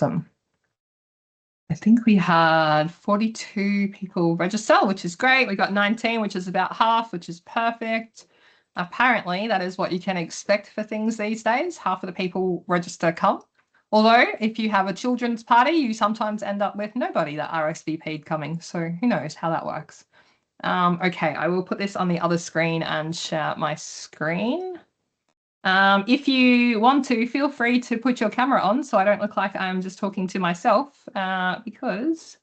Awesome. I think we had 42 people register, which is great. We got 19, which is about half, which is perfect. Apparently, that is what you can expect for things these days. Half of the people register come. Although, if you have a children's party, you sometimes end up with nobody that RSVP'd coming. So who knows how that works. Okay, I will put this on the other screen and share my screen. If you want to, feel free to put your camera on so I don't look like I'm just talking to myself, because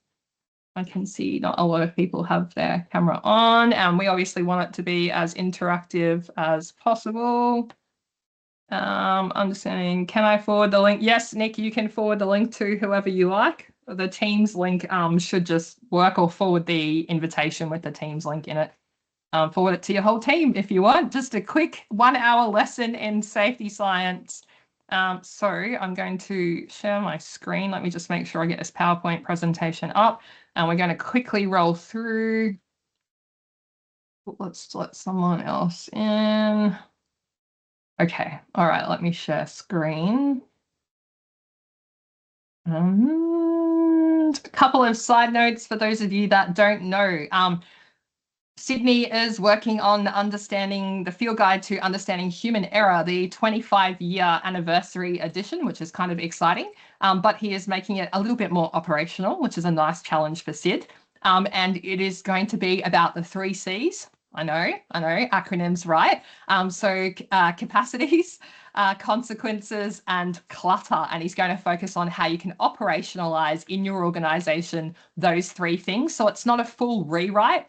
I can see not a lot of people have their camera on, and we obviously want it to be as interactive as possible. I'm just saying, can I forward the link? Yes, Nick, you can forward the link to whoever you like. The Teams link should just work, or forward the invitation with the Teams link in it. Forward it to your whole team if you want. Just a quick 1 hour lesson in safety science. So I'm going to share my screen. Let me just make sure I get this PowerPoint presentation up, and we're going to quickly roll through. Let's let someone else in. Okay, all right, let me share screen. A couple of side notes for those of you that don't know. Sydney is working on understanding the Field Guide to Understanding Human Error, the 25-year anniversary edition, which is kind of exciting. But he is making it a little bit more operational, which is a nice challenge for Sid. And it is going to be about the 3 C's. I know, acronyms, right? Capacities, consequences, and clutter. And he's going to focus on how you can operationalize in your organization those 3 things. So it's not a full rewrite.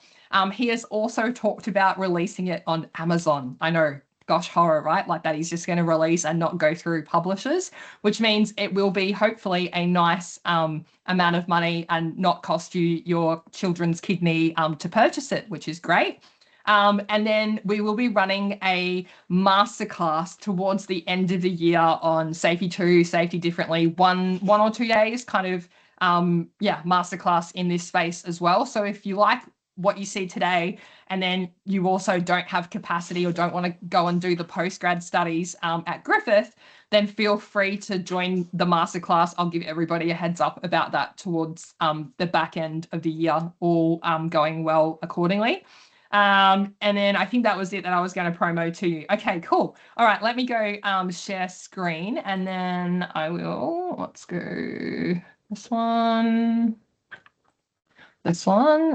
He has also talked about releasing it on Amazon. I know, gosh, horror, right? Like that he's just going to release and not go through publishers, which means it will be hopefully a nice amount of money and not cost you your children's kidney to purchase it, which is great. And then we will be running a masterclass towards the end of the year on Safety 2, Safety Differently, one or 2 days kind of, masterclass in this space as well. So if you like what you see today, and then you also don't have capacity or don't want to go and do the postgrad studies at Griffith, then feel free to join the masterclass. I'll give everybody a heads up about that towards the back end of the year, all going well accordingly. And then I think that was it that I was going to promo to you. Okay, cool. All right, let me go share screen, and then I will, let's go this one,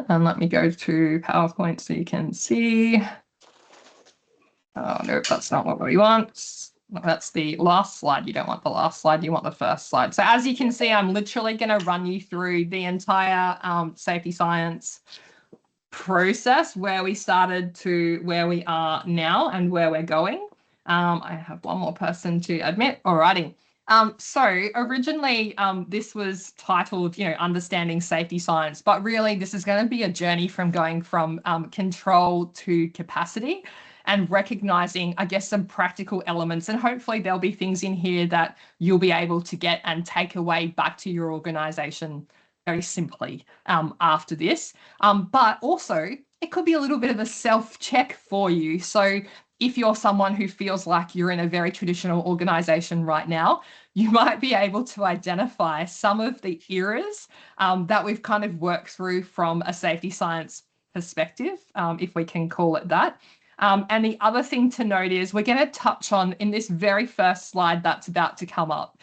and let me go to PowerPoint so you can see. Oh, no, that's not what we want. That's the last slide. You don't want the last slide. You want the first slide. So as you can see, I'm literally going to run you through the entire safety science process, where we started to where we are now and where we're going. I have one more person to admit. Alrighty. So originally, this was titled, Understanding Safety Science, but really this is going to be a journey from going from control to capacity, and recognizing, I guess, some practical elements. And hopefully there'll be things in here that you'll be able to get and take away back to your organization very simply after this. But also, it could be a little bit of a self-check for you. So if you're someone who feels like you're in a very traditional organization right now, you might be able to identify some of the eras that we've kind of worked through from a safety science perspective, if we can call it that. And the other thing to note is we're going to touch on in this very first slide that's about to come up,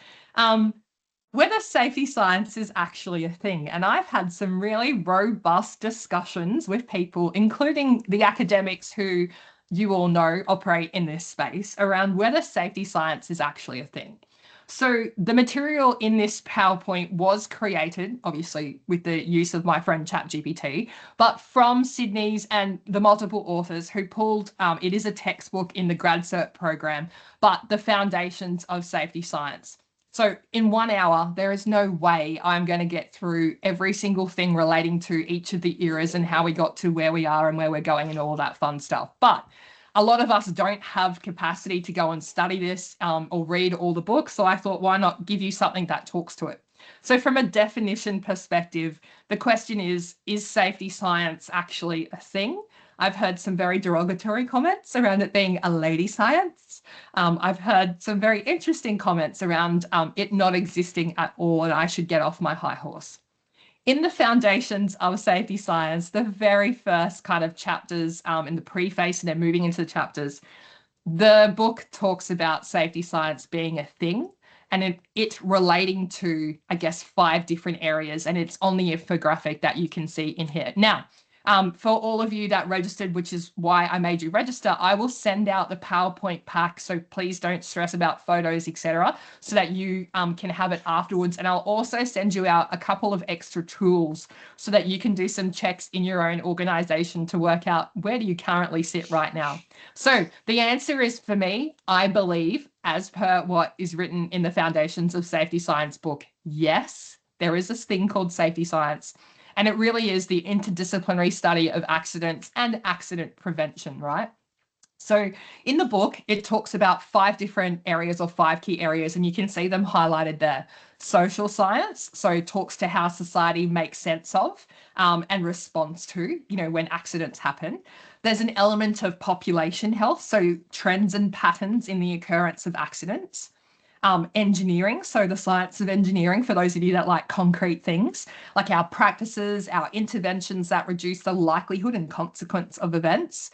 whether safety science is actually a thing. And I've had some really robust discussions with people, including the academics who you all know operate in this space, around whether safety science is actually a thing. So the material in this PowerPoint was created, obviously, with the use of my friend ChatGPT, but from Sydney's and the multiple authors who pulled, it is a textbook in the grad cert program, but the foundations of safety science. So in 1 hour, there is no way I'm going to get through every single thing relating to each of the eras and how we got to where we are and where we're going and all that fun stuff. But a lot of us don't have capacity to go and study this or read all the books. So I thought, why not give you something that talks to it? So from a definition perspective, the question is safety science actually a thing? I've heard some very derogatory comments around it being a lady science. I've heard some very interesting comments around it not existing at all and I should get off my high horse. In the foundations of safety science, the very first kind of chapters in the preface and then moving into the chapters, the book talks about safety science being a thing and it relating to, I guess, 5 different areas. And it's on the infographic that you can see in here. Now, for all of you that registered, which is why I made you register, I will send out the PowerPoint pack. So please don't stress about photos, etc., so that you can have it afterwards. And I'll also send you out a couple of extra tools so that you can do some checks in your own organization to work out where do you currently sit right now. So the answer is, for me, I believe, as per what is written in the Foundations of Safety Science book, yes, there is this thing called safety science. And it really is the interdisciplinary study of accidents and accident prevention, right? So in the book, it talks about 5 different areas or 5 key areas, and you can see them highlighted there. Social science, so it talks to how society makes sense of and responds to, when accidents happen. There's an element of population health, so trends and patterns in the occurrence of accidents. Engineering, so the science of engineering, for those of you that like concrete things, like our practices, our interventions that reduce the likelihood and consequence of events.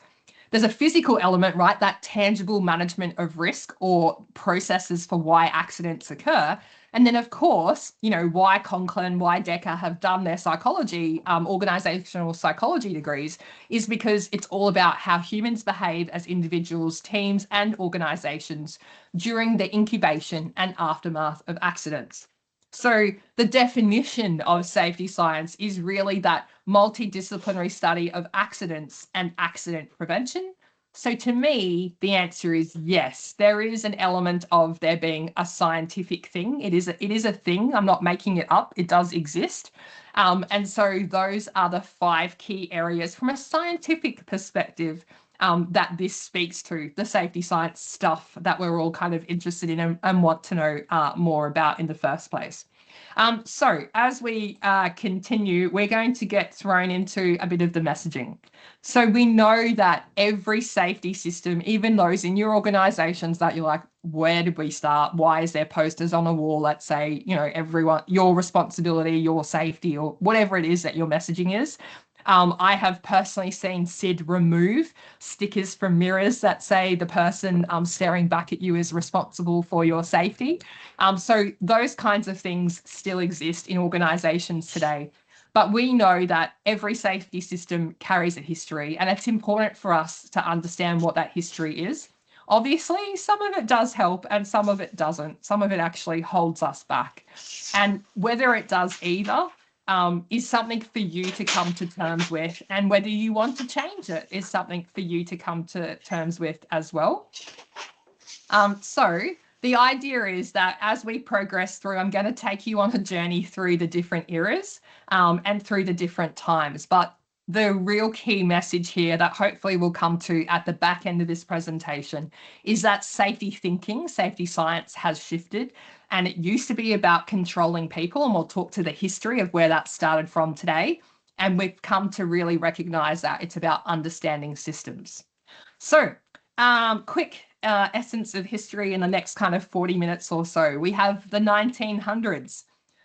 There's a physical element, right? That tangible management of risk or processes for why accidents occur. And then, of course, why Conklin, why Decker have done their psychology, organizational psychology degrees, is because it's all about how humans behave as individuals, teams, and organizations during the incubation and aftermath of accidents. So the definition of safety science is really that multidisciplinary study of accidents and accident prevention. So to me, the answer is yes, there is an element of there being a scientific thing. It is a thing. I'm not making it up. It does exist. And so those are the 5 key areas from a scientific perspective that this speaks to, the safety science stuff that we're all kind of interested in and want to know more about in the first place. So as we continue, we're going to get thrown into a bit of the messaging. So we know that every safety system, even those in your organizations that you're like, where did we start? Why is there posters on a wall that say, everyone, your responsibility, your safety, or whatever it is that your messaging is? I have personally seen Sid remove stickers from mirrors that say the person staring back at you is responsible for your safety. So those kinds of things still exist in organizations today. But we know that every safety system carries a history, and it's important for us to understand what that history is. Obviously, some of it does help and some of it doesn't. Some of it actually holds us back. And whether it does either, is something for you to come to terms with, and whether you want to change it is something for you to come to terms with as well. So the idea is that as we progress through, I'm going to take you on a journey through the different eras and through the different times. But the real key message here that hopefully we'll come to at the back end of this presentation is that safety thinking, safety science has shifted. And it used to be about controlling people, and we'll talk to the history of where that started from today. And we've come to really recognize that it's about understanding systems. So quick essence of history in the next kind of 40 minutes or so. We have the 1900s.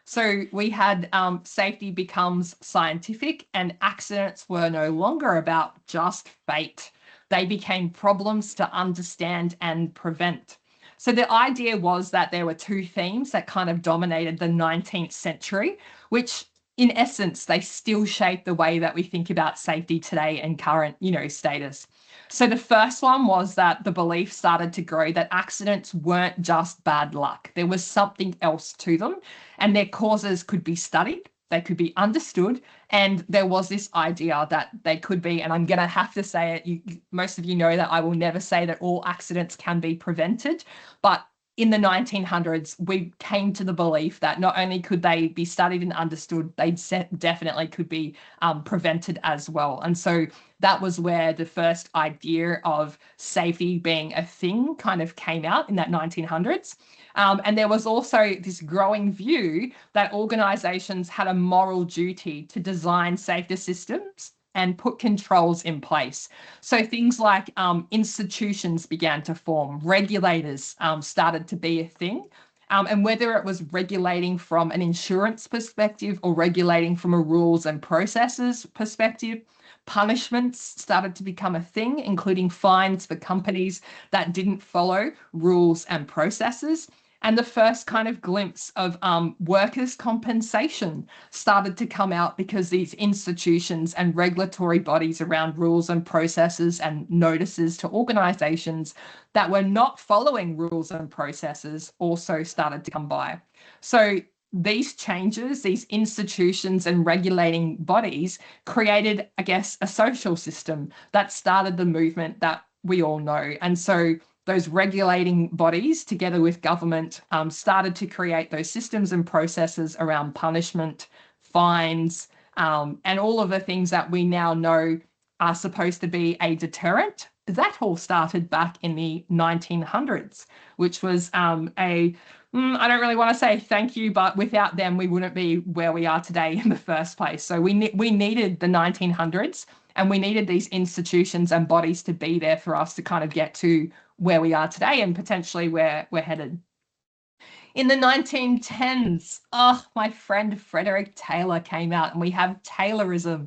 So we had safety becomes scientific, and accidents were no longer about just fate. They became problems to understand and prevent. So the idea was that there were 2 themes that kind of dominated the 19th century, which in essence, they still shape the way that we think about safety today and current, status. So the first one was that the belief started to grow that accidents weren't just bad luck. There was something else to them, and their causes could be studied, they could be understood, and there was this idea that they could be, and I'm going to have to say it, most of you know that I will never say that all accidents can be prevented, but in the 1900s, we came to the belief that not only could they be studied and understood, they definitely could be prevented as well. And so that was where the first idea of safety being a thing kind of came out in that 1900s. And there was also this growing view that organizations had a moral duty to design safer systems and put controls in place. So things like institutions began to form, regulators started to be a thing. And whether it was regulating from an insurance perspective or regulating from a rules and processes perspective, punishments started to become a thing, including fines for companies that didn't follow rules and processes. And the first kind of glimpse of workers' compensation started to come out because these institutions and regulatory bodies around rules and processes and notices to organizations that were not following rules and processes also started to come by. So these changes, these institutions and regulating bodies created, I guess, a social system that started the movement that we all know. And so those regulating bodies, together with government, started to create those systems and processes around punishment, fines, and all of the things that we now know are supposed to be a deterrent. That all started back in the 1900s, which was I don't really want to say thank you, but without them, we wouldn't be where we are today in the first place. So we needed the 1900s, and we needed these institutions and bodies to be there for us to kind of get to where we are today and potentially where we're headed. In the 1910s, my friend Frederick Taylor came out, and we have Taylorism.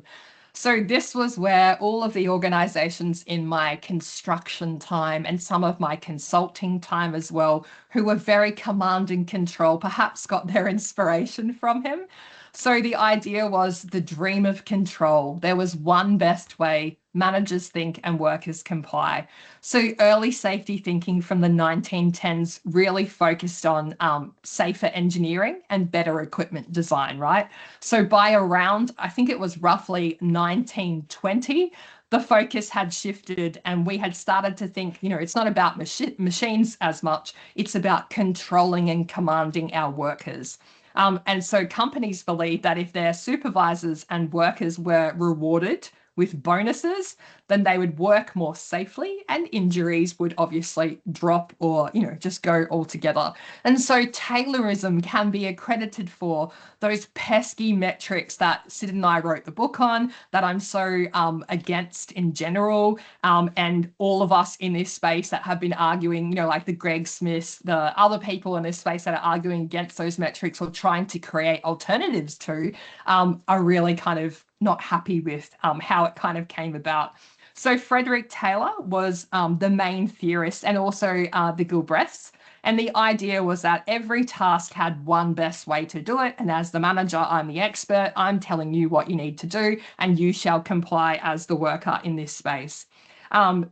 So this was where all of the organizations in my construction time and some of my consulting time as well, who were very command and control, perhaps got their inspiration from him. So the idea was the dream of control. There was one best way, managers think and workers comply. So early safety thinking from the 1910s really focused on safer engineering and better equipment design, right? So by around, I think it was roughly 1920, the focus had shifted and we had started to think, it's not about machines as much, it's about controlling and commanding our workers. And so companies believed that if their supervisors and workers were rewarded with bonuses, then they would work more safely and injuries would obviously drop or, just go altogether. And so Taylorism can be accredited for those pesky metrics that Sid and I wrote the book on, that I'm so against in general, and all of us in this space that have been arguing, like the Greg Smiths, the other people in this space that are arguing against those metrics or trying to create alternatives to, are really kind of not happy with how it kind of came about. So Frederick Taylor was the main theorist, and also the Gilbreths. And the idea was that every task had one best way to do it. And as the manager, I'm the expert. I'm telling you what you need to do, and you shall comply as the worker in this space.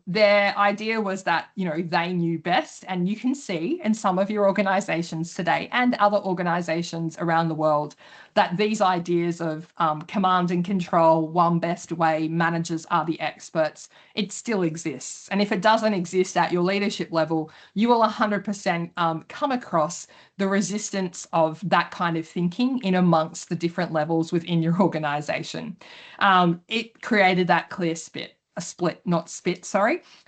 Their idea was that, they knew best. And you can see in some of your organizations today and other organizations around the world that these ideas of command and control, one best way, managers are the experts, it still exists. And if it doesn't exist at your leadership level, you will 100% come across the resistance of that kind of thinking in amongst the different levels within your organization. It created that clear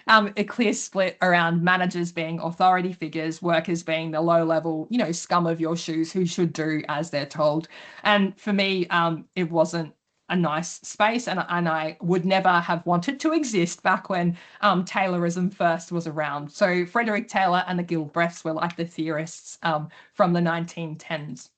a clear split around managers being authority figures, workers being the low level, scum of your shoes who should do as they're told. And for me, it wasn't a nice space, and I would never have wanted to exist back when Taylorism first was around. So Frederick Taylor and the Gilbreths were like the theorists from the 1910s.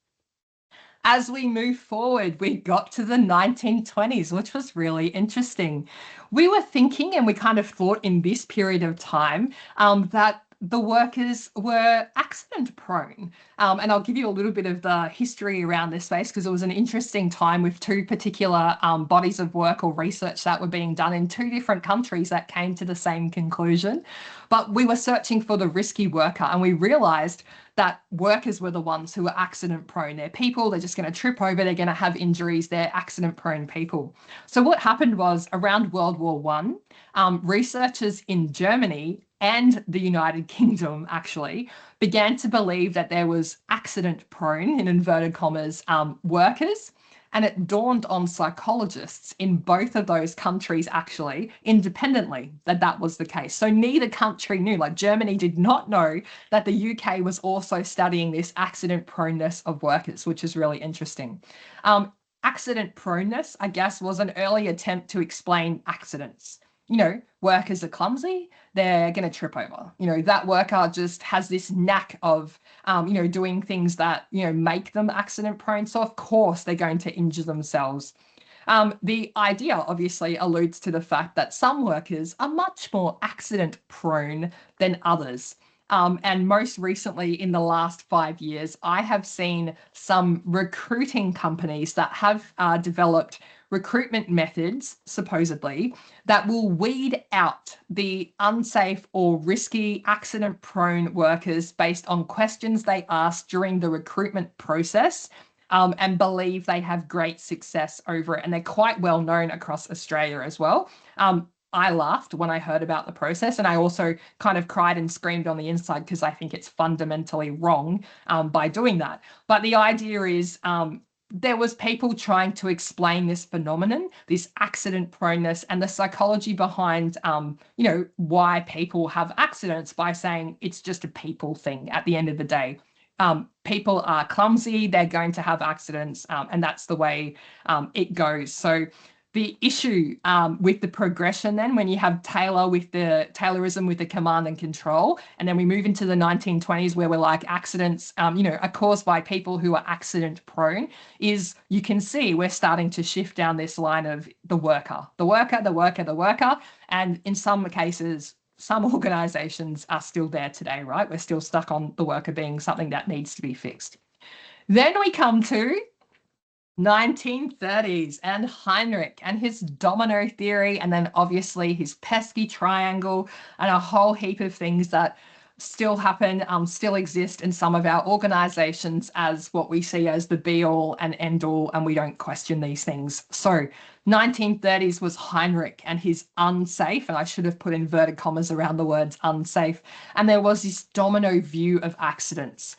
As we move forward, we got to the 1920s, which was really interesting. We were thinking, and we kind of thought in this period of time, that the workers were accident prone. And I'll give you a little bit of the history around this space because it was an interesting time with two particular bodies of work or research that were being done in two different countries that came to the same conclusion. But we were searching for the risky worker, and we realized that workers were the ones who were accident prone. They're people, they're just going to trip over, they're going to have injuries, they're accident prone people. So what happened was around World War One, researchers in Germany and the United Kingdom actually began to believe that there was accident prone, in inverted commas, workers. And it dawned on psychologists in both of those countries, actually, independently, that that was the case. So neither country knew, like Germany did not know that the UK was also studying this accident proneness of workers, which is really interesting. accident proneness, I guess, was an early attempt to explain accidents. Workers are clumsy, they're going to trip over. That worker just has this knack of, doing things that, make them accident prone. So, of course, they're going to injure themselves. The idea obviously alludes to the fact that some workers are much more accident prone than others. And most recently, in the last 5 years, I have seen some recruiting companies that have developed recruitment methods, supposedly, that will weed out the unsafe or risky accident prone workers based on questions they ask during the recruitment process. And believe they have great success over it. And they're quite well known across Australia as well. I laughed when I heard about the process, and I also kind of cried and screamed on the inside because I think it's fundamentally wrong by doing that. But the idea is there was people trying to explain this phenomenon, this accident proneness, and the psychology behind, why people have accidents by saying it's just a people thing at the end of the day. People are clumsy, they're going to have accidents, and that's the way it goes. So the issue with the progression then, when you have Taylorism with the command and control, and then we move into the 1920s where we're like accidents, are caused by people who are accident prone, is you can see we're starting to shift down this line of the worker, and in some cases, some organizations are still there today, right? We're still stuck on the worker being something that needs to be fixed. Then we come to 1930s and Heinrich and his domino theory, and then obviously his pesky triangle and a whole heap of things that still happen, still exist in some of our organizations as what we see as the be all and end all, and we don't question these things. So 1930s was Heinrich and his unsafe, and I should have put inverted commas around the words unsafe, and there was this domino view of accidents.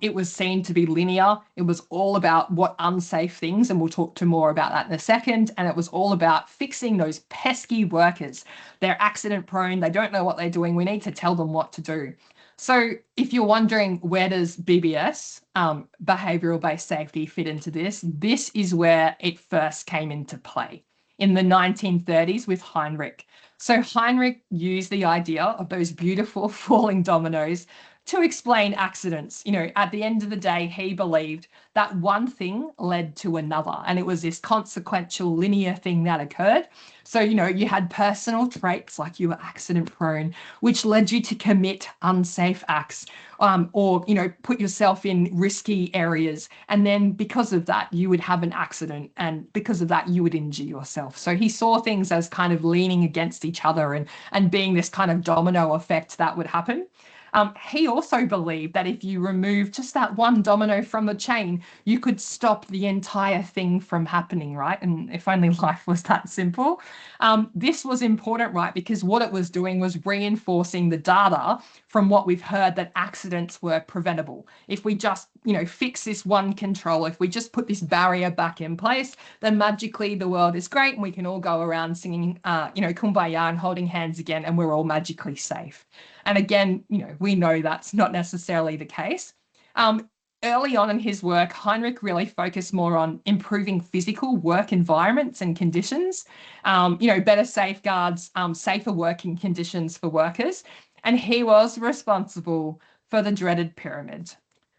It was seen to be linear. It was all about what unsafe things, and we'll talk to more about that in a second. And it was all about fixing those pesky workers. They're accident prone. They don't know what they're doing. We need to tell them what to do. So if you're wondering where does BBS, behavioral based safety, fit into this, this is where it first came into play in the 1930s with Heinrich. So Heinrich used the idea of those beautiful falling dominoes to explain accidents. At the end of the day, he believed that one thing led to another, and it was this consequential linear thing that occurred. So, you had personal traits like you were accident prone, which led you to commit unsafe acts, or, put yourself in risky areas. And then because of that, you would have an accident, and because of that, you would injure yourself. So he saw things as kind of leaning against each other and being this kind of domino effect that would happen. He also believed that if you remove just that one domino from the chain, you could stop the entire thing from happening, right? And if only life was that simple. This was important, right? Because what it was doing was reinforcing the data from what we've heard that accidents were preventable. If we just, fix this one control, if we just put this barrier back in place, then magically the world is great and we can all go around singing, Kumbaya and holding hands again, and we're all magically safe. And again, we know that's not necessarily the case. Early on in his work, Heinrich really focused more on improving physical work environments and conditions, better safeguards, safer working conditions for workers. And he was responsible for the dreaded pyramid.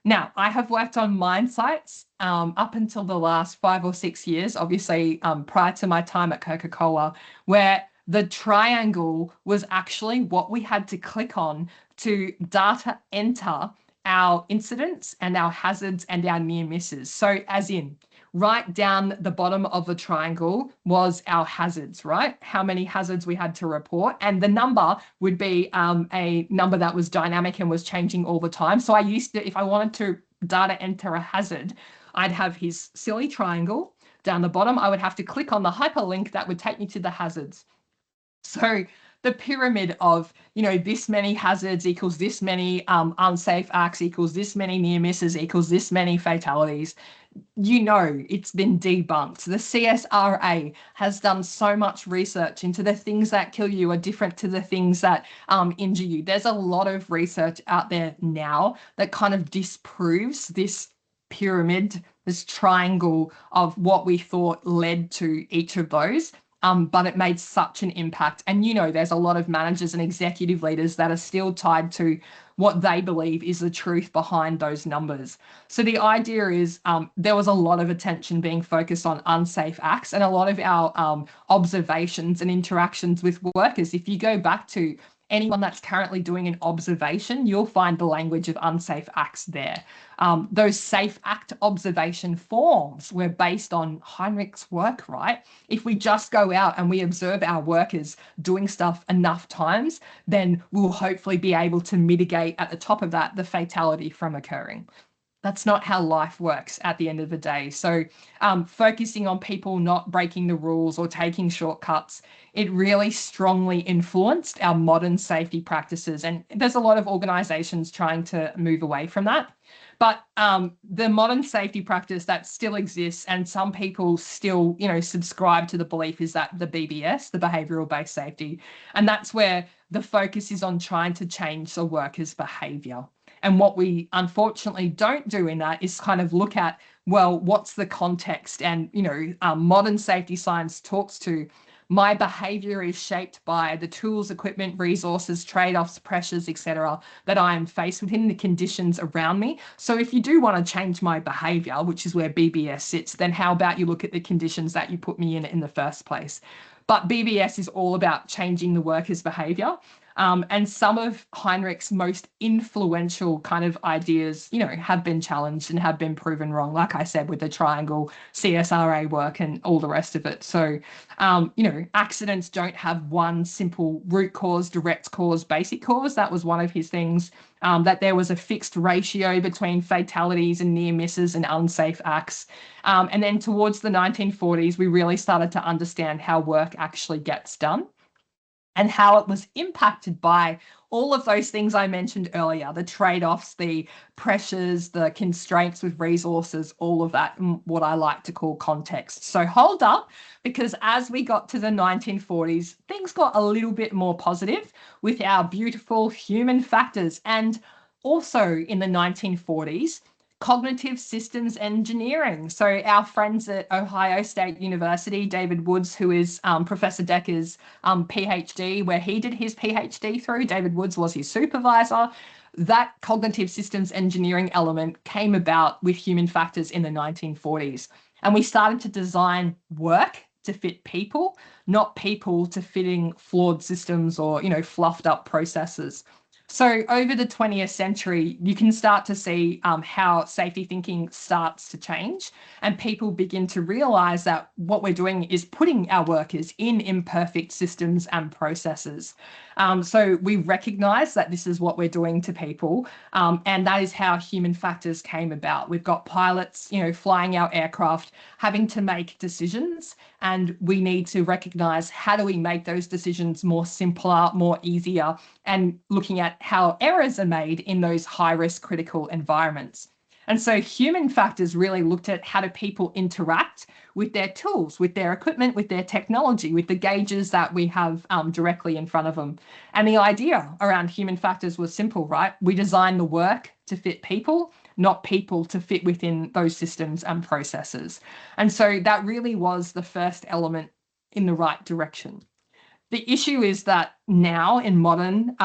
Now, I have worked on mine sites up until the last 5 or 6 years, obviously prior to my time at Coca-Cola, where the triangle was actually what we had to click on to data enter our incidents and our hazards and our near misses. So as in, right down the bottom of the triangle was our hazards, right? How many hazards we had to report. And the number would be a number that was dynamic and was changing all the time. So I used to, if I wanted to data enter a hazard, I'd have his silly triangle. Down the bottom, I would have to click on the hyperlink that would take me to the hazards. So the pyramid of, this many hazards equals this many unsafe acts equals this many near misses equals this many fatalities, it's been debunked. The CSRA has done so much research into the things that kill you are different to the things that injure you. There's a lot of research out there now that kind of disproves this pyramid, this triangle of what we thought led to each of those. But it made such an impact. And, there's a lot of managers and executive leaders that are still tied to what they believe is the truth behind those numbers. So the idea is there was a lot of attention being focused on unsafe acts, and a lot of our observations and interactions with workers, if you go back to anyone that's currently doing an observation, you'll find the language of unsafe acts there. Those safe act observation forms were based on Heinrich's work, right? If we just go out and we observe our workers doing stuff enough times, then we'll hopefully be able to mitigate at the top of that the fatality from occurring. That's not how life works at the end of the day. So focusing on people not breaking the rules or taking shortcuts, it really strongly influenced our modern safety practices. And there's a lot of organizations trying to move away from that. But the modern safety practice that still exists, and some people still, subscribe to the belief, is that the BBS, the behavioral based safety. And that's where the focus is on trying to change the workers' behavior. And what we unfortunately don't do in that is kind of look at, well, what's the context? And, modern safety science talks to my behavior is shaped by the tools, equipment, resources, trade-offs, pressures, etc., that I am faced with in the conditions around me. So if you do want to change my behavior, which is where BBS sits, then how about you look at the conditions that you put me in the first place? But BBS is all about changing the worker's behavior. And some of Heinrich's most influential kind of ideas, have been challenged and have been proven wrong, like I said, with the triangle, CSRA work and all the rest of it. So, accidents don't have one simple root cause, direct cause, basic cause. That was one of his things, that there was a fixed ratio between fatalities and near misses and unsafe acts. And then towards the 1940s, we really started to understand how work actually gets done, and how it was impacted by all of those things I mentioned earlier, the trade-offs, the pressures, the constraints with resources, all of that, what I like to call context. So hold up, because as we got to the 1940s, things got a little bit more positive with our beautiful human factors. And also in the 1940s, cognitive systems engineering. So our friends at Ohio State University, David Woods, who is Professor Decker's PhD, where he did his PhD through, David Woods was his supervisor. That cognitive systems engineering element came about with human factors in the 1940s. And we started to design work to fit people, not people to fitting flawed systems or, fluffed up processes. So over the 20th century, you can start to see how safety thinking starts to change, and people begin to realize that what we're doing is putting our workers in imperfect systems and processes. So we recognize that this is what we're doing to people, and that is how human factors came about. We've got pilots, flying our aircraft, having to make decisions, and we need to recognize how do we make those decisions more simpler, more easier, and looking at how errors are made in those high-risk critical environments. And so human factors really looked at how do people interact with their tools, with their equipment, with their technology, with the gauges that we have directly in front of them. And the idea around human factors was simple, right? We design the work to fit people, not people to fit within those systems and processes. And so that really was the first element in the right direction. The issue is that now in modern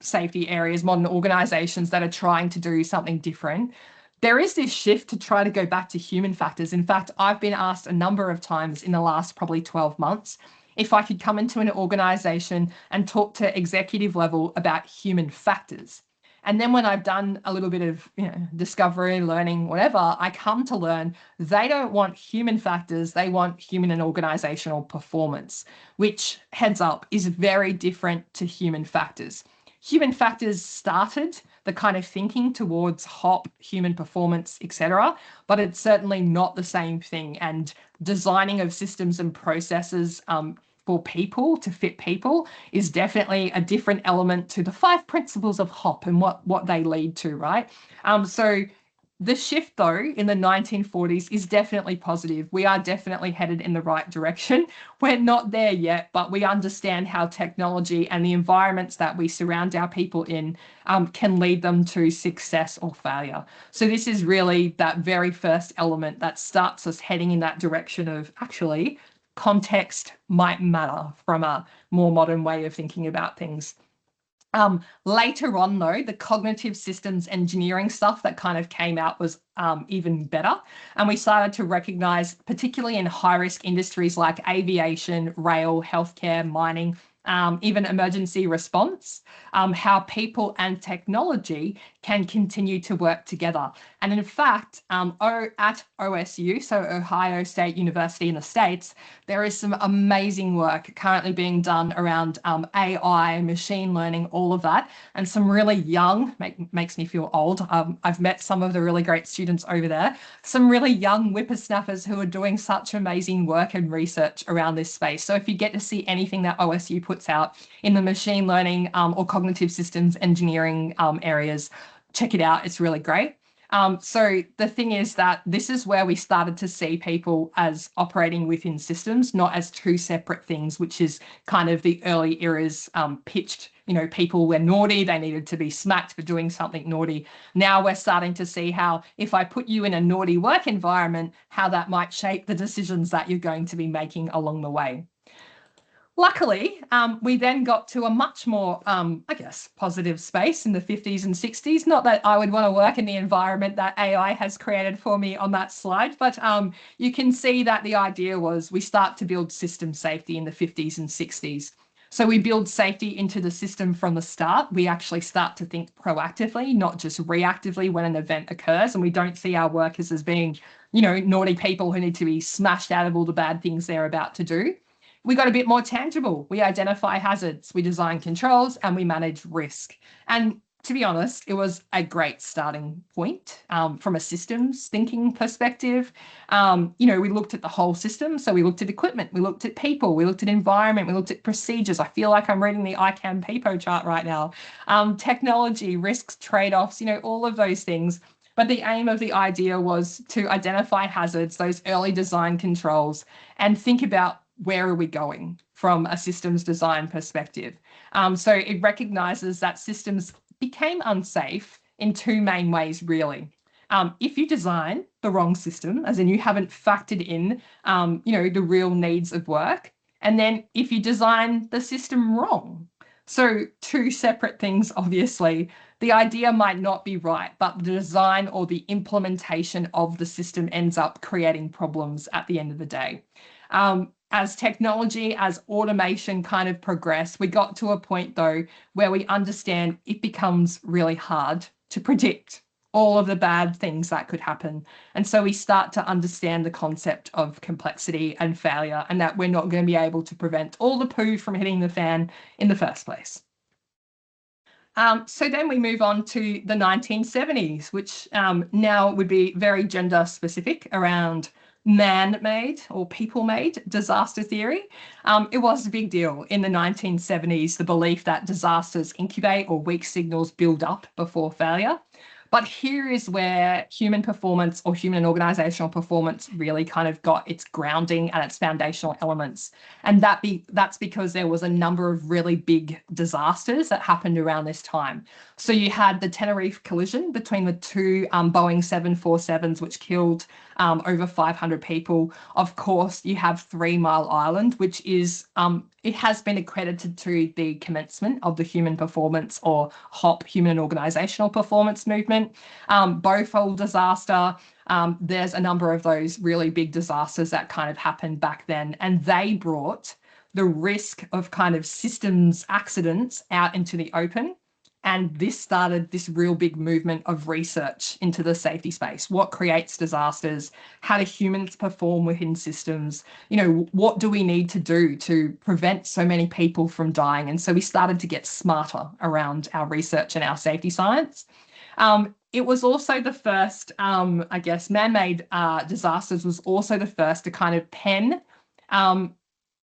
safety areas, modern organizations that are trying to do something different, there is this shift to try to go back to human factors. In fact, I've been asked a number of times in the last probably 12 months if I could come into an organization and talk to executive level about human factors. And then when I've done a little bit of discovery, learning, whatever, I come to learn they don't want human factors, they want human and organizational performance, which, heads up, is very different to human factors. Human factors started the kind of thinking towards HOP, human performance, etc., but it's certainly not the same thing. And designing of systems and processes for people to fit people is definitely a different element to the 5 principles of HOP and what they lead to, right? So The shift, though, in the 1940s is definitely positive. We are definitely headed in the right direction. We're not there yet, but we understand how technology and the environments that we surround our people in can lead them to success or failure. So this is really that very first element that starts us heading in that direction of actually context might matter from a more modern way of thinking about things. Later on, though, the cognitive systems engineering stuff that kind of came out was even better. And we started to recognize, particularly in high risk industries like aviation, rail, healthcare, mining, even emergency response, how people and technology can continue to work together. And in fact, at OSU, so Ohio State University in the States, there is some amazing work currently being done around AI, machine learning, all of that, and some really young, makes me feel old. I've met some of the really great students over there, some really young whippersnappers who are doing such amazing work and research around this space. So if you get to see anything that OSU puts out in the machine learning or cognitive systems engineering areas, check it out. It's really great. So the thing is that this is where we started to see people as operating within systems, not as two separate things, which is kind of the early eras pitched. People were naughty, they needed to be smacked for doing something naughty. Now we're starting to see how if I put you in a naughty work environment, how that might shape the decisions that you're going to be making along the way. Luckily, we then got to a much more, I guess, positive space in the 50s and 60s. Not that I would want to work in the environment that AI has created for me on that slide, but you can see that the idea was we start to build system safety in the 50s and 60s. So we build safety into the system from the start. We actually start to think proactively, not just reactively when an event occurs. And we don't see our workers as being, naughty people who need to be smashed out of all the bad things they're about to do. We got a bit more tangible. We identify hazards, we design controls, and we manage risk. And to be honest, it was a great starting point from a systems thinking perspective. We looked at the whole system. So we looked at equipment, we looked at people, we looked at environment, we looked at procedures. I feel like I'm reading the ICANN PEPO chart right now. Technology, risks, trade-offs, all of those things. But the aim of the idea was to identify hazards, those early design controls, and think about where are we going from a systems design perspective. So it recognizes that systems became unsafe in two main ways, really. If you design the wrong system, as in you haven't factored in, the real needs of work, and then if you design the system wrong. So two separate things, obviously. The idea might not be right, but the design or the implementation of the system ends up creating problems at the end of the day. As technology, as automation kind of progressed, we got to a point, though, where we understand it becomes really hard to predict all of the bad things that could happen. And so we start to understand the concept of complexity and failure, and that we're not going to be able to prevent all the poo from hitting the fan in the first place. So then we move on to the 1970s, which now would be very gender specific around man-made or people-made disaster theory. It was a big deal in the 1970s, the belief that disasters incubate or weak signals build up before failure. But here is where human performance or human and organizational performance really kind of got its grounding and its foundational elements. And that's because there was a number of really big disasters that happened around this time. So you had the Tenerife collision between the two Boeing 747s, which killed over 500 people. Of course, you have 3 Mile Island, which is it has been accredited to the commencement of the human performance or HOP, human and organizational performance movement. Beaufort disaster. There's a number of those really big disasters that kind of happened back then, and they brought the risk of kind of systems accidents out into the open. And this started this real big movement of research into the safety space. What creates disasters? How do humans perform within systems? What do we need to do to prevent so many people from dying? And so we started to get smarter around our research and our safety science. It was also the first, I guess, man-made disasters was also the first to kind of pen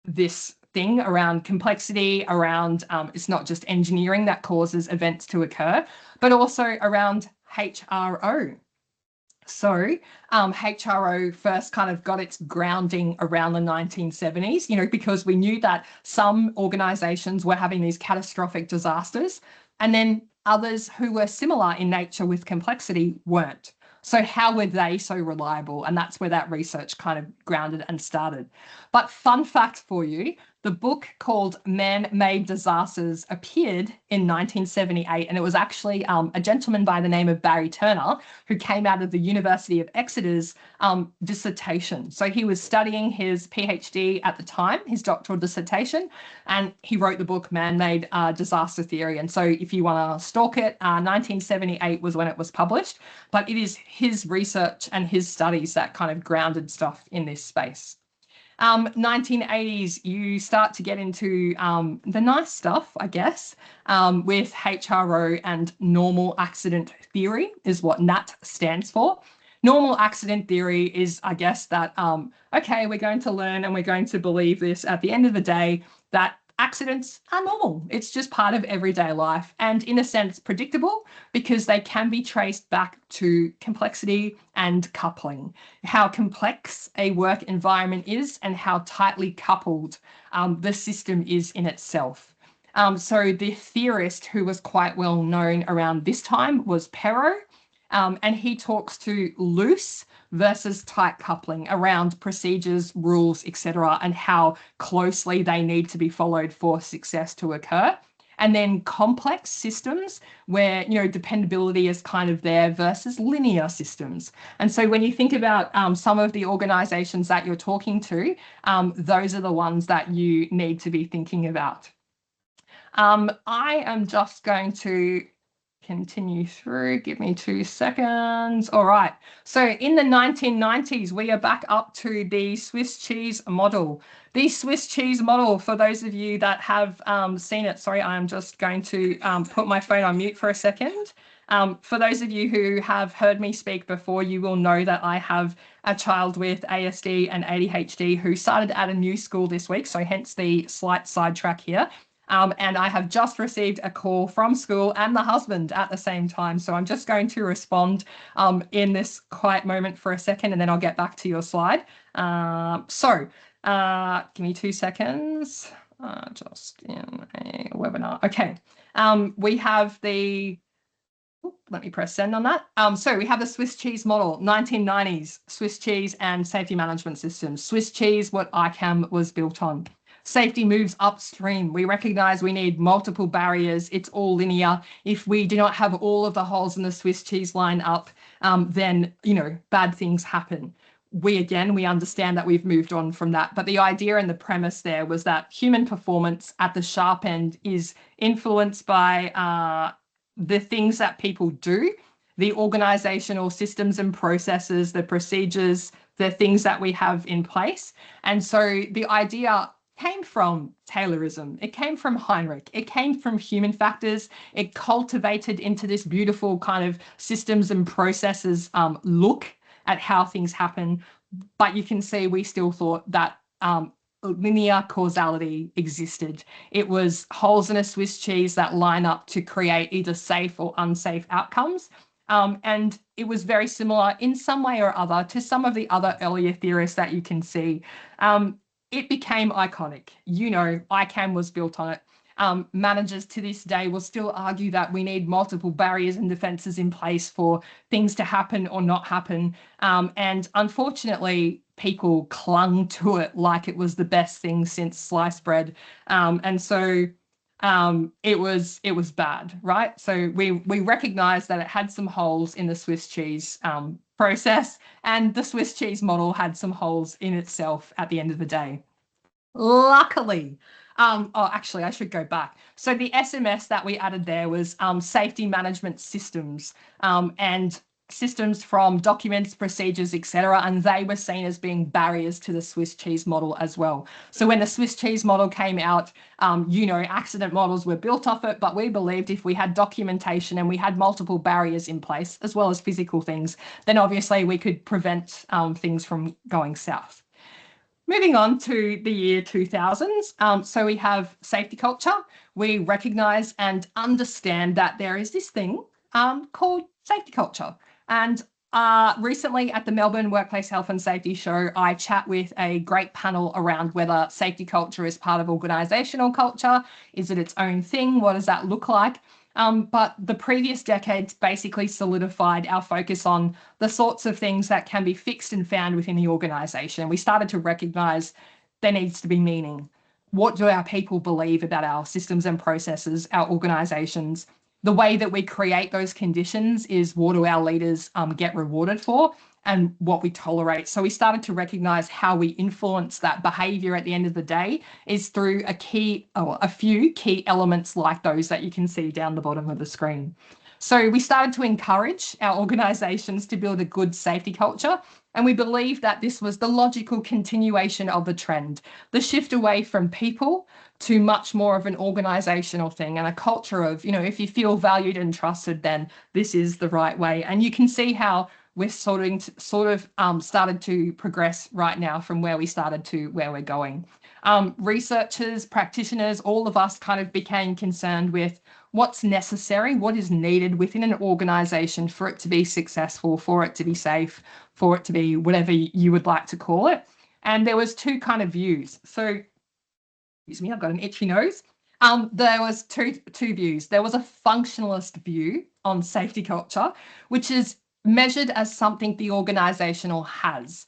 this thing around complexity, around it's not just engineering that causes events to occur, but also around HRO. So HRO first kind of got its grounding around the 1970s, because we knew that some organizations were having these catastrophic disasters, and then others who were similar in nature with complexity weren't. So how were they so reliable? And that's where that research kind of grounded and started. But fun fact for you, the book called Man-Made Disasters appeared in 1978, and it was actually a gentleman by the name of Barry Turner who came out of the University of Exeter's dissertation. So he was studying his PhD at the time, his doctoral dissertation, and he wrote the book Man-Made Disaster Theory. And so if you want to stalk it, 1978 was when it was published, but it is his research and his studies that kind of grounded stuff in this space. 1980s, you start to get into the nice stuff, I guess, with HRO, and normal accident theory is what NAT stands for. Normal accident theory is, I guess, that, okay, we're going to learn and we're going to believe this at the end of the day, that accidents are normal. It's just part of everyday life, and in a sense predictable, because they can be traced back to complexity and coupling, how complex a work environment is and how tightly coupled the system is in itself. So the theorist who was quite well known around this time was Perrow, and he talks to loose versus tight coupling around procedures, rules, etc., and how closely they need to be followed for success to occur. And then complex systems where, dependability is kind of there versus linear systems. And so when you think about some of the organizations that you're talking to, those are the ones that you need to be thinking about. I am just going to continue through. Give me 2 seconds. All right. So in the 1990s, we are back up to the Swiss cheese model. The Swiss cheese model, for those of you that have seen it, sorry, I'm just going to put my phone on mute for a second. For those of you who have heard me speak before, you will know that I have a child with ASD and ADHD who started at a new school this week, so hence the slight sidetrack here. And I have just received a call from school and the husband at the same time. So I'm just going to respond in this quiet moment for a second, and then I'll get back to your slide. Give me 2 seconds. Just in a webinar. Okay. We have the... let me press send on that. So we have the Swiss cheese model, 1990s, Swiss cheese and safety management systems. Swiss cheese, what ICAM was built on. Safety moves upstream. We recognize we need multiple barriers. It's all linear. If we do not have all of the holes in the Swiss cheese line up, then, bad things happen. We understand that we've moved on from that. But the idea and the premise there was that human performance at the sharp end is influenced by the things that people do, the organizational systems and processes, the procedures, the things that we have in place. And so the idea came from Taylorism. It came from Heinrich. It came from human factors. It cultivated into this beautiful kind of systems and processes look at how things happen. But you can see we still thought that linear causality existed. It was holes in a Swiss cheese that line up to create either safe or unsafe outcomes. And it was very similar in some way or other to some of the other earlier theorists that you can see. It became iconic. ICAM was built on it. Managers to this day will still argue that we need multiple barriers and defenses in place for things to happen or not happen. And unfortunately, people clung to it like it was the best thing since sliced bread. And so it was bad, right? So we recognized that it had some holes in the Swiss cheese process, and the Swiss cheese model had some holes in itself at the end of the day. Luckily, actually, I should go back. So the SMS that we added there was safety management systems, and systems from documents, procedures, etc., and they were seen as being barriers to the Swiss cheese model as well. So when the Swiss cheese model came out, accident models were built off it, but we believed if we had documentation and we had multiple barriers in place, as well as physical things, then obviously we could prevent things from going south. Moving on to the year 2000s, so we have safety culture. We recognise and understand that there is this thing called safety culture. And Recently at the Melbourne Workplace Health and Safety Show, I chat with a great panel around whether safety culture is part of organisational culture. Is it its own thing? What does that look like? But the previous decades basically solidified our focus on the sorts of things that can be fixed and found within the organisation. We started to recognise there needs to be meaning. What do our people believe about our systems and processes, our organisations? The way that we create those conditions is what do our leaders get rewarded for and what we tolerate. So we started to recognize how we influence that behavior at the end of the day is through a few key elements like those that you can see down the bottom of the screen. So we started to encourage our organizations to build a good safety culture. And we believe that this was the logical continuation of the trend, the shift away from people to much more of an organizational thing and a culture of, if you feel valued and trusted, then this is the right way. And you can see how we're started to progress right now from where we started to where we're going. Researchers, practitioners, all of us kind of became concerned with what's necessary, what is needed within an organization for it to be successful, for it to be safe, for it to be whatever you would like to call it. And there was two kind of views. So, excuse me, I've got an itchy nose. There was two views. There was a functionalist view on safety culture, which is measured as something the organizational has.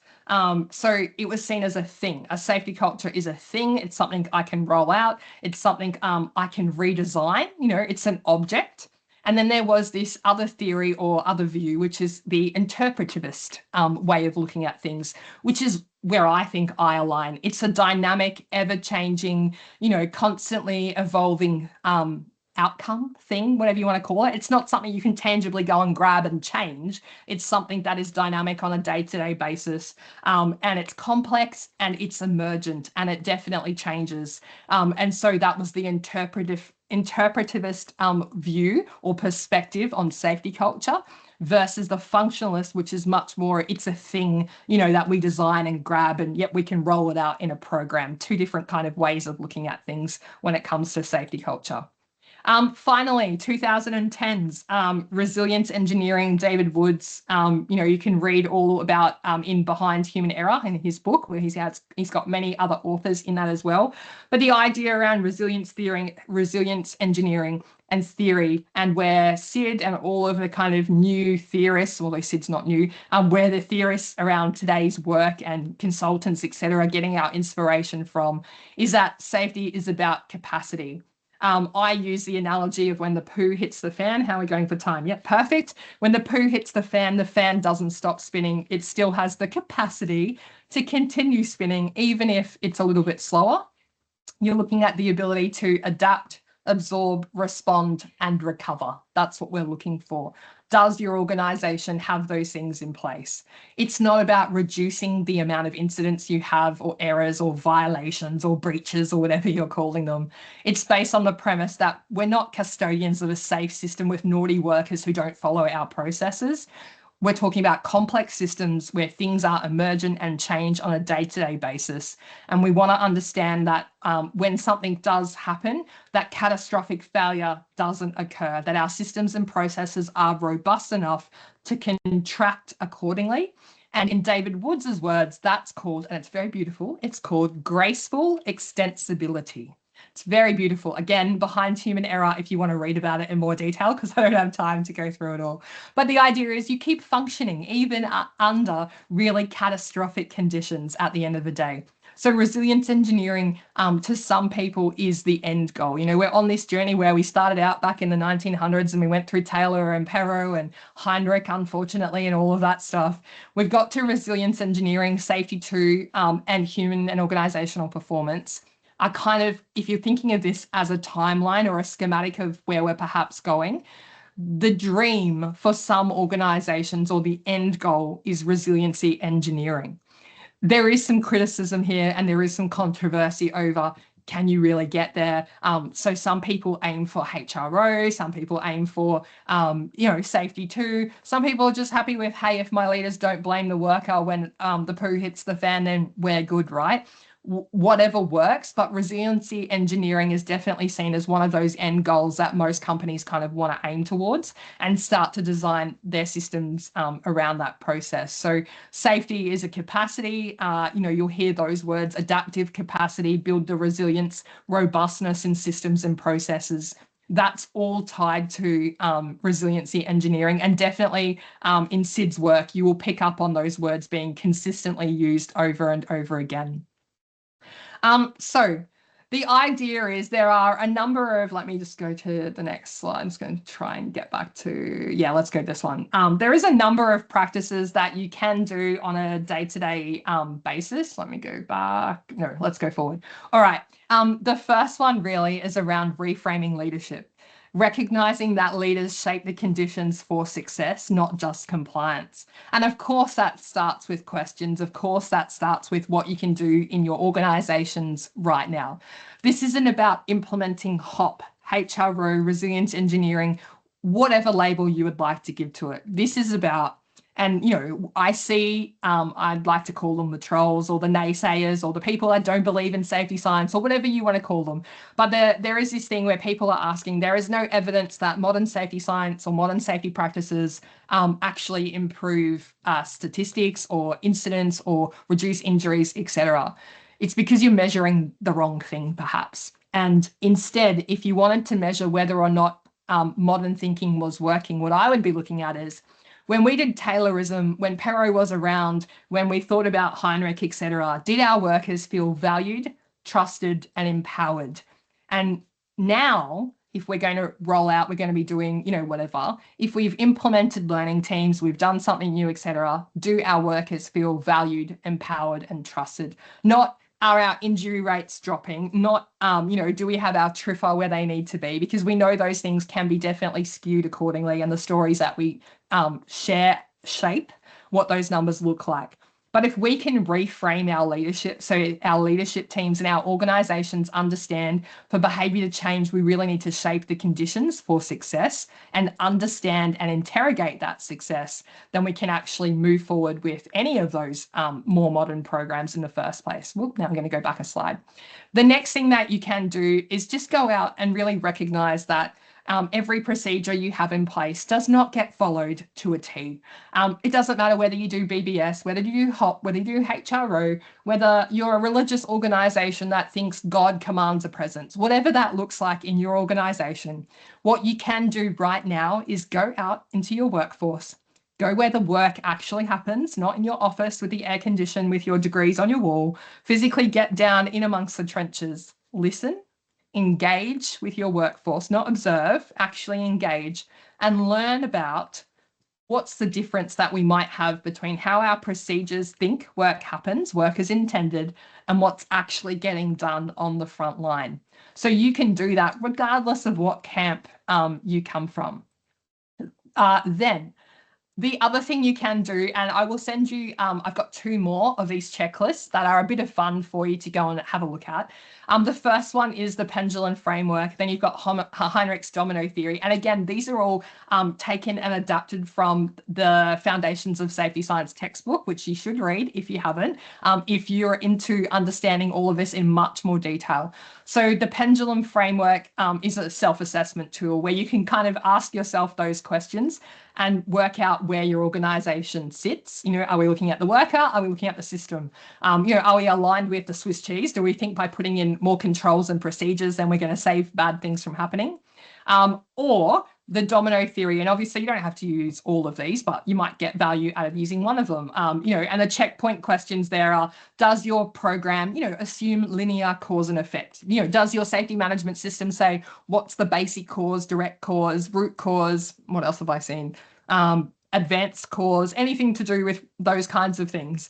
So it was seen as a thing. A safety culture is a thing. It's something I can roll out. It's something I can redesign. It's an object. And then there was this other theory or other view, which is the interpretivist way of looking at things, which is where I think I align. It's a dynamic, ever-changing, constantly evolving outcome thing, whatever you want to call it. It's not something you can tangibly go and grab and change. It's something that is dynamic on a day-to-day basis, and it's complex and it's emergent and it definitely changes. And so that was the interpretivist view or perspective on safety culture versus the functionalist, which is much more, it's a thing, that we design and grab and yet we can roll it out in a program. Two different kind of ways of looking at things when it comes to safety culture. Finally, 2010s, resilience engineering, David Woods, you can read all about in Behind Human Error in his book, where he's got many other authors in that as well. But the idea around resilience engineering and theory, and where Sid and all of the kind of new theorists, although Sid's not new, where the theorists around today's work and consultants, etc., are getting our inspiration from, is that safety is about capacity. I use the analogy of when the poo hits the fan. How are we going for time? Yep, perfect. When the poo hits the fan doesn't stop spinning. It still has the capacity to continue spinning, even if it's a little bit slower. You're looking at the ability to adapt, absorb, respond, and recover. That's what we're looking for. Does your organization have those things in place? It's not about reducing the amount of incidents you have or errors or violations or breaches or whatever you're calling them. It's based on the premise that we're not custodians of a safe system with naughty workers who don't follow our processes. We're talking about complex systems where things are emergent and change on a day-to-day basis. And we want to understand that when something does happen, that catastrophic failure doesn't occur, that our systems and processes are robust enough to contract accordingly. And in David Woods' words, that's called, and it's very beautiful, it's called graceful extensibility. It's very beautiful. Again, Behind Human Error, if you want to read about it in more detail, because I don't have time to go through it all. But the idea is you keep functioning even under really catastrophic conditions at the end of the day. So resilience engineering to some people is the end goal. We're on this journey where we started out back in the 1900s and we went through Taylor and Perrow and Heinrich, unfortunately, and all of that stuff. We've got to resilience engineering, safety 2, and human and organizational performance. Are kind of, if you're thinking of this as a timeline or a schematic of where we're perhaps going, the dream for some organizations or the end goal is resiliency engineering. There is some criticism here and there is some controversy over, can you really get there? So some people aim for HRO, some people aim for, safety 2. Some people are just happy with, hey, if my leaders don't blame the worker when the poo hits the fan, then we're good, right? whatever works, but resiliency engineering is definitely seen as one of those end goals that most companies kind of want to aim towards and start to design their systems around that process. So safety is a capacity. You'll hear those words: adaptive capacity, build the resilience, robustness in systems and processes. That's all tied to resiliency engineering, and definitely in Sid's work, you will pick up on those words being consistently used over and over again. So the idea is there are a number of, let me just go to the next slide. I'm just going to try and get back to, yeah, let's go this one. There is a number of practices that you can do on a day-to-day basis. Let me go back. No, let's go forward. All right. The first one really is around reframing leadership. Recognizing that leaders shape the conditions for success, not just compliance. And of course, that starts with questions. Of course, that starts with what you can do in your organizations right now. This isn't about implementing HOP, HRO, resilient engineering, whatever label you would like to give to it. This is about, and I see, I'd like to call them the trolls or the naysayers or the people that don't believe in safety science or whatever you want to call them. But there is this thing where people are asking, there is no evidence that modern safety science or modern safety practices actually improve statistics or incidents or reduce injuries, etc. It's because you're measuring the wrong thing, perhaps. And instead, if you wanted to measure whether or not modern thinking was working, what I would be looking at is, when we did Taylorism, when Perot was around, when we thought about Heinrich, etc., did our workers feel valued, trusted, and empowered? And now, if we're going to roll out, we're going to be doing, whatever. If we've implemented learning teams, we've done something new, etc., do our workers feel valued, empowered, and trusted? Not, are our injury rates dropping? Not, do we have our TRIFR where they need to be? Because we know those things can be definitely skewed accordingly, and the stories that we share shape what those numbers look like. But if we can reframe our leadership, so our leadership teams and our organizations understand for behavior to change, we really need to shape the conditions for success and understand and interrogate that success, then we can actually move forward with any of those more modern programs in the first place. Whoop, now I'm going to go back a slide. The next thing that you can do is just go out and really recognize that every procedure you have in place does not get followed to a T. It doesn't matter whether you do BBS, whether you do HOP, whether you do HRO, whether you're a religious organization that thinks God commands a presence, whatever that looks like in your organization, what you can do right now is go out into your workforce. Go where the work actually happens, not in your office with the air condition with your degrees on your wall. Physically get down in amongst the trenches. Listen, engage with your workforce, not observe, actually engage and learn about what's the difference that we might have between how our procedures think work happens, work is intended, and what's actually getting done on the front line. So you can do that regardless of what camp you come from. Then the other thing you can do, and I will send you, I've got 2 more of these checklists that are a bit of fun for you to go and have a look at. The first one is the pendulum framework. Then you've got Heinrich's domino theory. And again, these are all taken and adapted from the Foundations of Safety Science textbook, which you should read if you haven't, if you're into understanding all of this in much more detail. So the pendulum framework is a self-assessment tool where you can kind of ask yourself those questions and work out where your organization sits. Are we looking at the worker? Are we looking at the system? Are we aligned with the Swiss cheese? Do we think by putting in more controls and procedures, then we're going to save bad things from happening? Or the domino theory, and obviously you don't have to use all of these, but you might get value out of using one of them. And the checkpoint questions there are, does your program, assume linear cause and effect? Does your safety management system say, what's the basic cause, direct cause, root cause? What else have I seen? Advanced cause, anything to do with those kinds of things.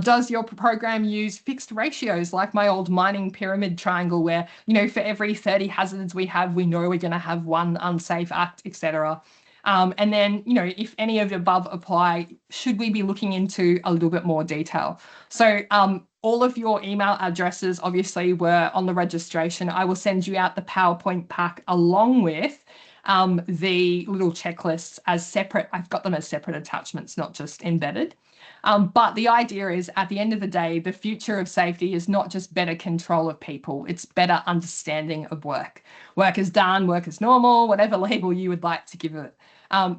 Does your program use fixed ratios like my old mining pyramid triangle where, for every 30 hazards we have, we know we're going to have 1 unsafe act, etc. And then, if any of the above apply, should we be looking into a little bit more detail? So all of your email addresses obviously were on the registration. I will send you out the PowerPoint pack along with the little checklists as separate. I've got them as separate attachments, not just embedded. But the idea is, at the end of the day, the future of safety is not just better control of people, it's better understanding of work. Work is done, work is normal, whatever label you would like to give it.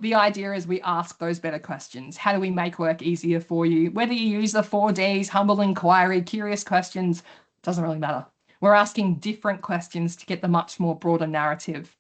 The idea is we ask those better questions. How do we make work easier for you? Whether you use the 4Ds, humble inquiry, curious questions, doesn't really matter. We're asking different questions to get the much more broader narrative.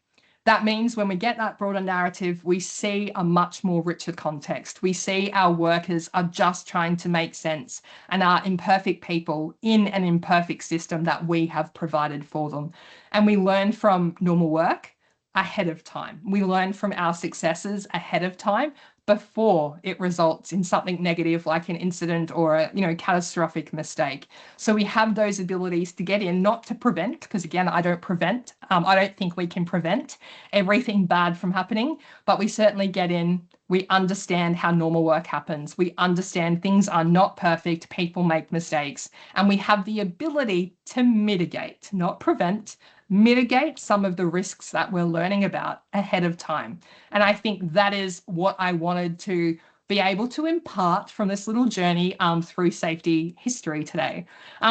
That means when we get that broader narrative, we see a much more richer context. We see our workers are just trying to make sense and are imperfect people in an imperfect system that we have provided for them. And we learn from normal work ahead of time. We learn from our successes ahead of time before it results in something negative like an incident or a catastrophic mistake. So we have those abilities to get in, not to prevent, because again, I don't prevent. I don't think we can prevent everything bad from happening, but we certainly get in. We understand how normal work happens. We understand things are not perfect. People make mistakes, and we have the ability to mitigate, not prevent, mitigate some of the risks that we're learning about ahead of time. And I think that is what I wanted to be able to impart from this little journey through safety history today.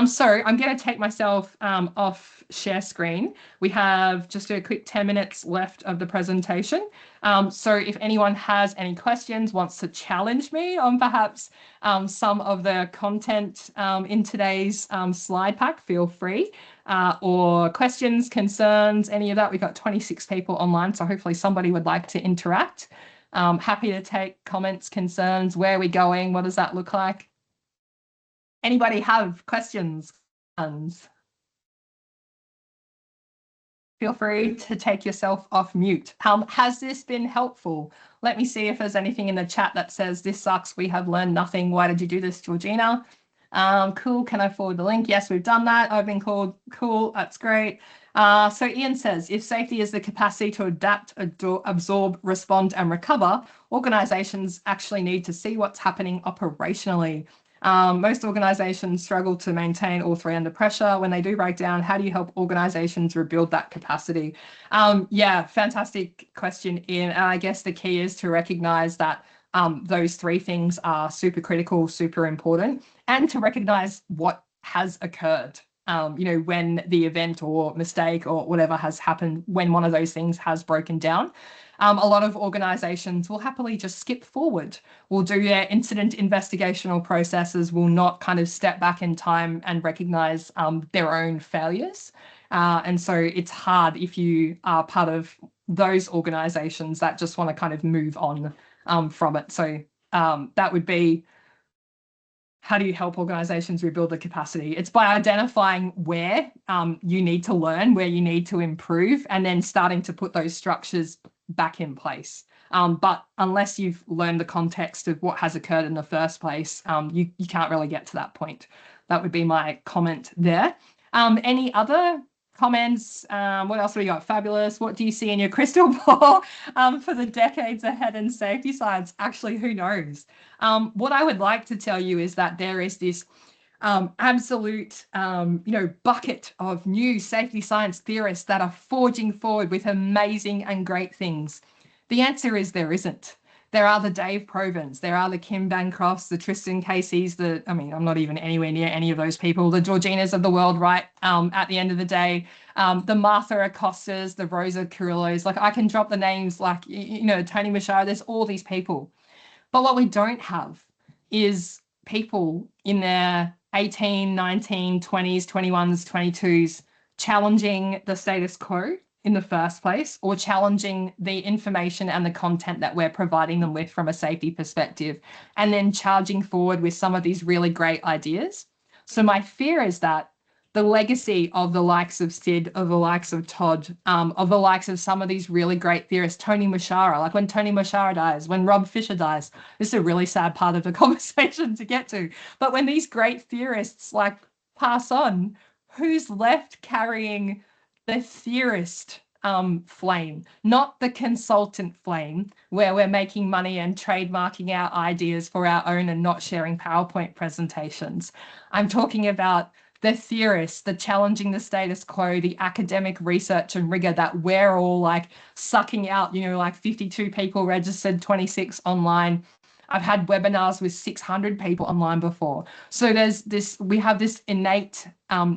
So I'm going to take myself off share screen. We have just a quick 10 minutes left of the presentation. So if anyone has any questions, wants to challenge me on perhaps some of the content in today's slide pack, feel free. Or questions, concerns, any of that. We've got 26 people online, so hopefully somebody would like to interact. Happy to take comments, concerns. Where are we going? What does that look like? Anybody have questions? Feel free to take yourself off mute. Has this been helpful? Let me see if there's anything in the chat that says, this sucks, we have learned nothing. Why did you do this, Georgina? Cool, can I forward the link? Yes, we've done that. I've been called. Cool, that's great. So Ian says, if safety is the capacity to adapt, absorb, respond, and recover, organizations actually need to see what's happening operationally. Most organizations struggle to maintain all three under pressure. When they do break down, how do you help organizations rebuild that capacity? Yeah, fantastic question, Ian. And I guess the key is to recognize that those three things are super critical, super important, and to recognize what has occurred. When the event or mistake or whatever has happened, when one of those things has broken down. A lot of organizations will happily just skip forward, will do their incident investigational processes, will not kind of step back in time and recognize their own failures. And so it's hard if you are part of those organizations that just want to kind of move on from it. So that would be, how do you help organizations rebuild the capacity? It's by identifying where you need to learn, where you need to improve, and then starting to put those structures back in place. But unless you've learned the context of what has occurred in the first place, you can't really get to that point. That would be my comment there. Any other comments? What else have we got? Fabulous. What do you see in your crystal ball for the decades ahead in safety science? Actually, who knows? What I would like to tell you is that there is this absolute, bucket of new safety science theorists that are forging forward with amazing and great things. The answer is there isn't. There are the Dave Provens, there are the Kim Bancrofts, the Tristan Caseys, I'm not even anywhere near any of those people, the Georginas of the world, right? At the end of the day, the Martha Acostas, the Rosa Carrillos, like I can drop the names like, Tony Machado, there's all these people. But what we don't have is people in their 18, 19, 20s, 21s, 22s challenging the status quo in the first place, or challenging the information and the content that we're providing them with from a safety perspective, and then charging forward with some of these really great ideas. So my fear is that the legacy of the likes of Sid, of the likes of Todd, of the likes of some of these really great theorists, Tony Machara, like when Tony Machara dies, when Rob Fisher dies, this is a really sad part of the conversation to get to. But when these great theorists like pass on, who's left carrying the theorist flame, not the consultant flame, where we're making money and trademarking our ideas for our own and not sharing PowerPoint presentations? I'm talking about the theorists, the challenging the status quo, the academic research and rigor that we're all like sucking out, like 52 people registered, 26 online. I've had webinars with 600 people online before. So we have this innate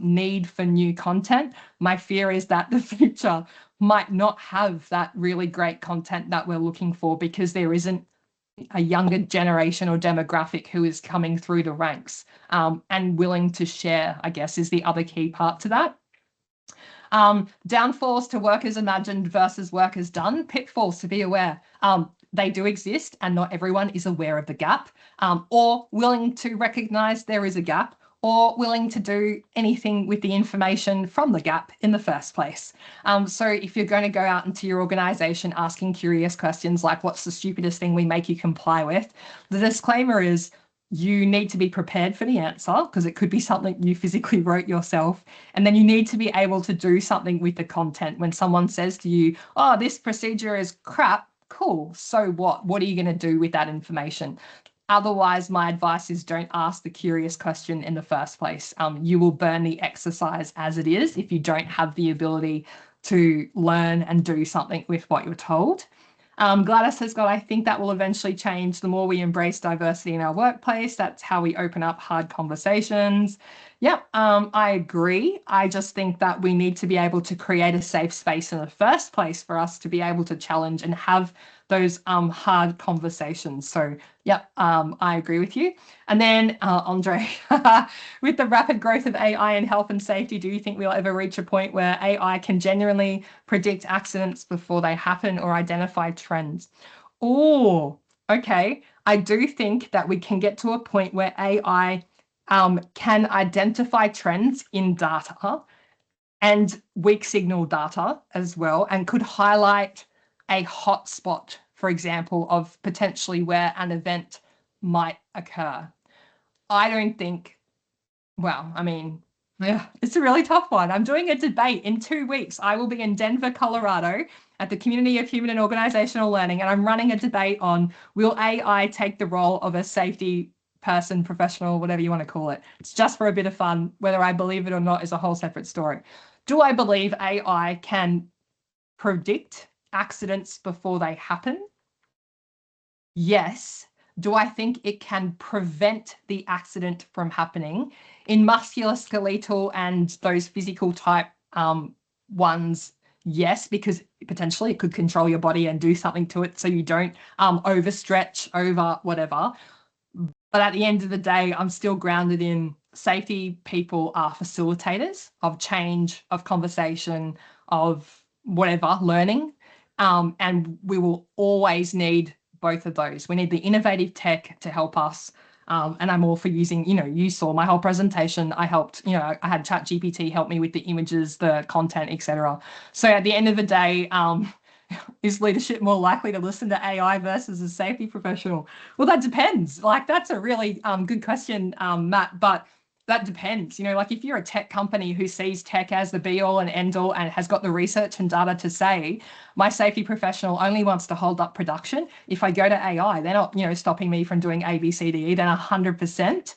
need for new content. My fear is that the future might not have that really great content that we're looking for because there isn't a younger generation or demographic who is coming through the ranks and willing to share, I guess, is the other key part to that. Downfalls to workers imagined versus workers done, pitfalls to be aware. They do exist and not everyone is aware of the gap or willing to recognize there is a gap or willing to do anything with the information from the gap in the first place. So if you're going to go out into your organization asking curious questions like what's the stupidest thing we make you comply with, the disclaimer is you need to be prepared for the answer because it could be something you physically wrote yourself. And then you need to be able to do something with the content. When someone says to you, oh, this procedure is crap, cool. So what? What are you going to do with that information? Otherwise, my advice is don't ask the curious question in the first place. You will burn the exercise as it is if you don't have the ability to learn and do something with what you're told. Gladys has got, I think that will eventually change the more we embrace diversity in our workplace. That's how we open up hard conversations. Yep, I agree. I just think that we need to be able to create a safe space in the first place for us to be able to challenge and have those hard conversations. So, yep, I agree with you. And then, Andre, with the rapid growth of AI in health and safety, do you think we'll ever reach a point where AI can genuinely predict accidents before they happen or identify trends? Oh, okay. I do think that we can get to a point where AI can identify trends in data and weak signal data as well, and could highlight a hotspot, for example, of potentially where an event might occur. I don't think, well, I mean, yeah, it's a really tough one. I'm doing a debate in 2 weeks. I will be in Denver, Colorado at the Community of Human and Organizational Learning, and I'm running a debate on will AI take the role of a safety person, professional, whatever you want to call it. It's just for a bit of fun. Whether I believe it or not is a whole separate story. Do I believe AI can predict accidents before they happen? Yes. Do I think it can prevent the accident from happening? In musculoskeletal and those physical type ones, yes, because potentially it could control your body and do something to it so you don't overstretch over whatever. But at the end of the day, I'm still grounded in safety. People are facilitators of change, of conversation, of whatever, learning. And we will always need both of those. We need the innovative tech to help us. And I'm all for using, you saw my whole presentation. I helped, I had ChatGPT help me with the images, the content, etc. So at the end of the day, is leadership more likely to listen to AI versus a safety professional? Well, that depends. Like, that's a really good question, Matt, but that depends. Like if you're a tech company who sees tech as the be all and end all and has got the research and data to say, my safety professional only wants to hold up production. If I go to AI, they're not, stopping me from doing A, B, C, D, E, then 100%,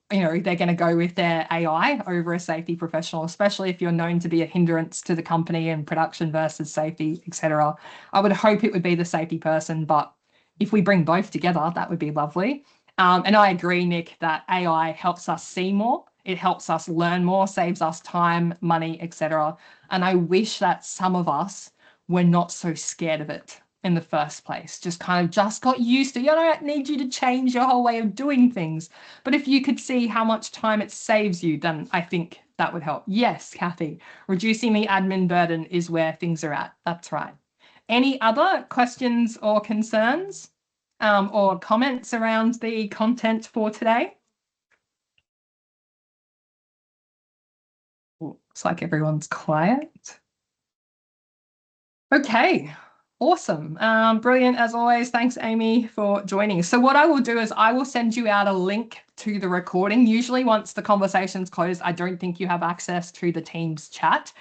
they're going to go with their AI over a safety professional, especially if you're known to be a hindrance to the company and production versus safety, etc. I would hope it would be the safety person, but if we bring both together, that would be lovely. And I agree, Nick, that AI helps us see more. It helps us learn more, saves us time, money, etc. And I wish that some of us were not so scared of it in the first place. Just got used to, I don't need you to change your whole way of doing things. But if you could see how much time it saves you, then I think that would help. Yes, Kathy, reducing the admin burden is where things are at. That's right. Any other questions or concerns? Or comments around the content for today? Looks like everyone's quiet. Okay, awesome. Brilliant as always. Thanks, Amy, for joining. So what I will do is I will send you out a link to the recording. Usually once the conversation's closed, I don't think you have access to the Teams chat.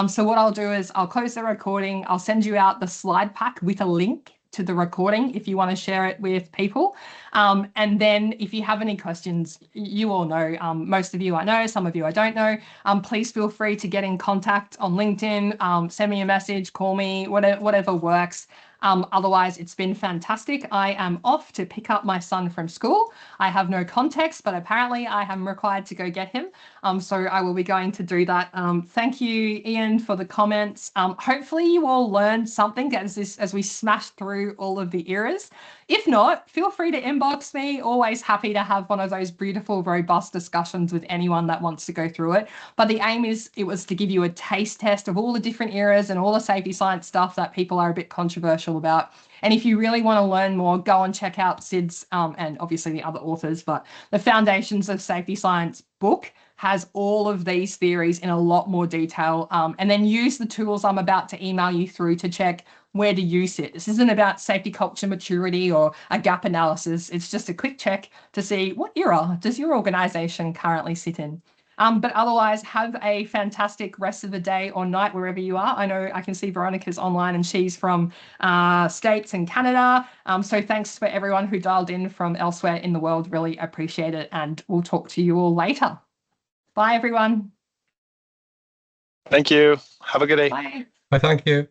So what I'll do is I'll close the recording. I'll send you out the slide pack with a link to the recording if you want to share it with people. And then if you have any questions, you all know, most of you I know, some of you I don't know, please feel free to get in contact on LinkedIn, send me a message, call me, whatever works. Otherwise, it's been fantastic. I am off to pick up my son from school. I have no context, but apparently I am required to go get him. So I will be going to do that. Thank you, Ian, for the comments. Hopefully you all learned something as we smashed through all of the eras. If not, feel free to inbox me. Always happy to have one of those beautiful, robust discussions with anyone that wants to go through it. But the aim was to give you a taste test of all the different eras and all the safety science stuff that people are a bit controversial about. And if you really want to learn more, go and check out Sid's and obviously the other authors, but the Foundations of Safety Science book has all of these theories in a lot more detail. And then use the tools I'm about to email you through to check where to use it. This isn't about safety culture maturity or a gap analysis. It's just a quick check to see what era does your organization currently sit in. But otherwise, have a fantastic rest of the day or night wherever you are. I know I can see Veronica's online and she's from States and Canada. So thanks for everyone who dialed in from elsewhere in the world. Really appreciate it. And we'll talk to you all later. Bye, everyone. Thank you. Have a good day. Bye. Thank you.